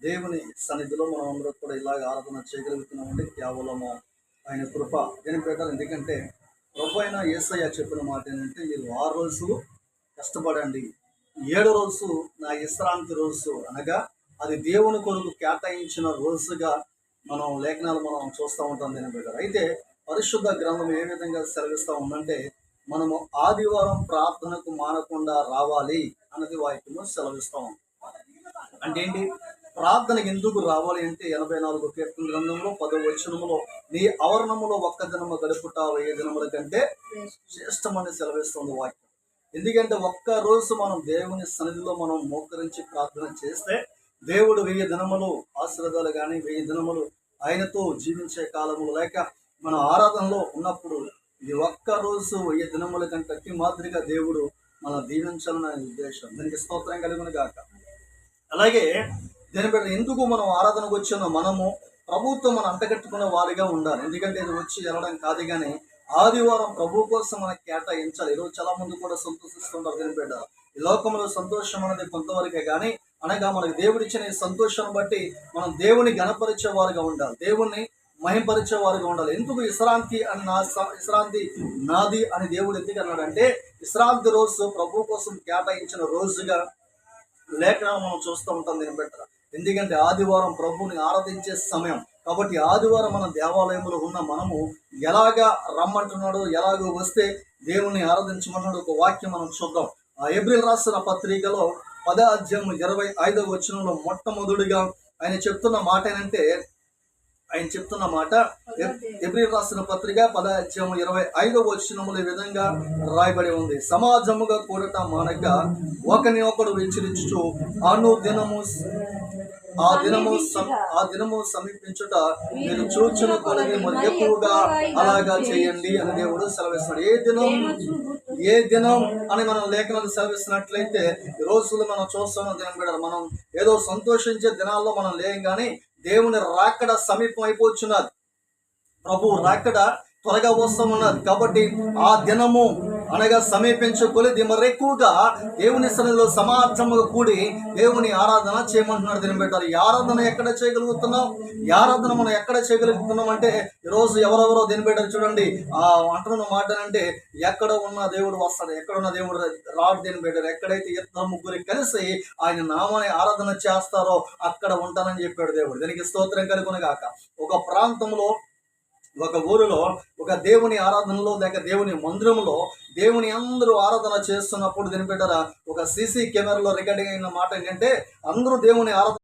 దేవుని సన్నిధిలో మనం అందరూ కూడా ఇలాగ ఆరాధన చేయగలుగుతున్నామండి. కేవలము ఆయన కృప. దేని పెట్టాలి, ఎందుకంటే ప్రభు అయిన యేసయ్య చెప్పిన మాట ఏంటంటే, మీరు 6 రోజులు కష్టపడండి, 7 రోజు నా విశ్రాంతి రోజు అనగా అది దేవుని కొరకు కేటాయించిన రోజుగా మనం లేఖనాలు మనం చూస్తూ ఉంటాం. దేని పెట్టాలి అయితే పరిశుద్ధ గ్రంథం ఏ విధంగా సెలవిస్తూ ఉందంటే, మనము ఆదివారం ప్రార్థనకు మానకుండా రావాలి అన్నది వాక్యము సెలవిస్తాం. అంటే ఏంటి, ప్రార్థనకి ఎందుకు రావాలి అంటే 84 కీర్తన గ్రంథంలో 10వ వచనములో, నీ ఆవరణములో ఒక్క దినము గడుపుట 1000 దినముల కంటే శ్రేష్టమని సెలవిస్తుంది వాక్యం. ఎందుకంటే ఒక్క రోజు మనం దేవుని సన్నిధిలో మనం మోకరించి ప్రార్థన చేస్తే దేవుడు 1000 దినములు ఆశీర్వాదాలు కానీ 1000 దినములు ఆయనతో జీవించే కాలములు లేక మన ఆరాధనలో ఉన్నప్పుడు ఇది ఒక్క రోజు 1000 దినముల కంటే అతి మాదిరిగా దేవుడు మన దీవించాలన్న ఉద్దేశం. దీనికి స్తోత్రం కలుగును గాక. అలాగే దీని బట్టి ఎందుకు మనం ఆరాధనకు వచ్చిన మనము ప్రభుత్వం మనం అంటగట్టుకునే వారిగా ఉండాలి. ఎందుకంటే ఇది వచ్చి వెళ్ళడం కాదు, కానీ ఆదివారం ప్రభు కోసం మనకి కేటాయించాలి. ఈరోజు చాలా మంది కూడా సంతోషిస్తుంటారు. దీని బిడ్డ, ఈ లోకంలో సంతోషం అనేది కొంతవరకే, కానీ అనగా మనకి దేవుడిచ్చిన ఈ సంతోషం బట్టి మనం దేవుని గణపరిచే వారిగా ఉండాలి, దేవుణ్ణి మహింపరిచే వారిగా ఉండాలి. ఎందుకు విశ్రాంతి అని విశ్రాంతి నాది అని దేవుడు ఎందుకు అన్నాడంటే, విశ్రాంతి రోజు ప్రభు కోసం కేటాయించిన రోజుగా లేఖనాలు మనం చూస్తూ ఉంటాం. దీన్ని బట్టి ఎందుకంటే ఆదివారం ప్రభువుని ఆరాధించే సమయం కాబట్టి ఆదివారం మన దేవాలయంలో ఉన్న మనము ఎలాగా రమ్మంటున్నాడు, ఎలాగో వస్తే దేవుణ్ణి ఆరాధించమన్నాడు ఒక వాక్యం మనం చూద్దాం. ఏప్రిల్ రాసిన పత్రికలో 10వ అధ్యాయం 25వ వచనంలో మొట్టమొదటిగా ఆయన చెప్తున్న మాట ఏంటంటే, ఏప్రిల్ రాసిన పత్రిక 10వ అధ్యాయం 25వ వచనములో ఈ విధంగా రాయబడి ఉంది. సమాజముగా కూడట మానక ఒకని ఒకడు హెచ్చరించుచు ఆ దినము సమీపించుట మీరు చూచిన కొలది మరి ఎక్కువగా అలాగా చేయండి అని దేవుడు సెలవిస్తున్నాడు. ఏ దినం అని మనం లేఖనాలు సెలవిస్తున్నట్లయితే ఈ రోజుల్లో మనం చూస్తున్న దినం కూడా మనం ఏదో సంతోషించే దినాల్లో మనం లేం, కానీ దేవుని రాకడ సమీపం అయిపోతున్నది. ప్రభు రాకడ త్వరగా వస్తామన్నది. కాబట్టి ఆ దినము అనగా సమీపించుకొలిది మరి ఎక్కువగా దేవుని సన్నిధిలో సమాజముగా కూడి దేవుని ఆరాధన చేయమంటున్నాడు. దీన్ని పెట్టారు. ఈ ఆరాధన ఎక్కడ చేయగలుగుతున్నాం, ఈ ఆరాధన మనం ఎక్కడ చేయగలుగుతున్నాం అంటే, ఈరోజు ఎవరెవరో దీన్ని పెట్టారు చూడండి. అంటున్న మాట అంటే, ఎక్కడ ఉన్న దేవుడు వస్తాడు, ఎక్కడ ఉన్న దేవుడు రాడు. దీన్ని పెట్టారు. ఎక్కడైతే ఇద్దరు ముగ్గురు కలిసి ఆయన నామాన్ని ఆరాధన చేస్తారో అక్కడ ఉంటానని చెప్పాడు దేవుడు. దీనికి స్తోత్రం కలుగును గాక. ఒక ప్రాంతంలో, ఒక ఊరిలో, ఒక దేవుని ఆరాధనలో లేక దేవుని మందిరంలో దేవుని అందరూ ఆరాధన చేస్తున్నప్పుడు దీని పెట్టారా ఒక సీసీ కెమెరాలో రికార్డింగ్ అయిన మాట ఏంటంటే, అందరూ దేవుని ఆరాధన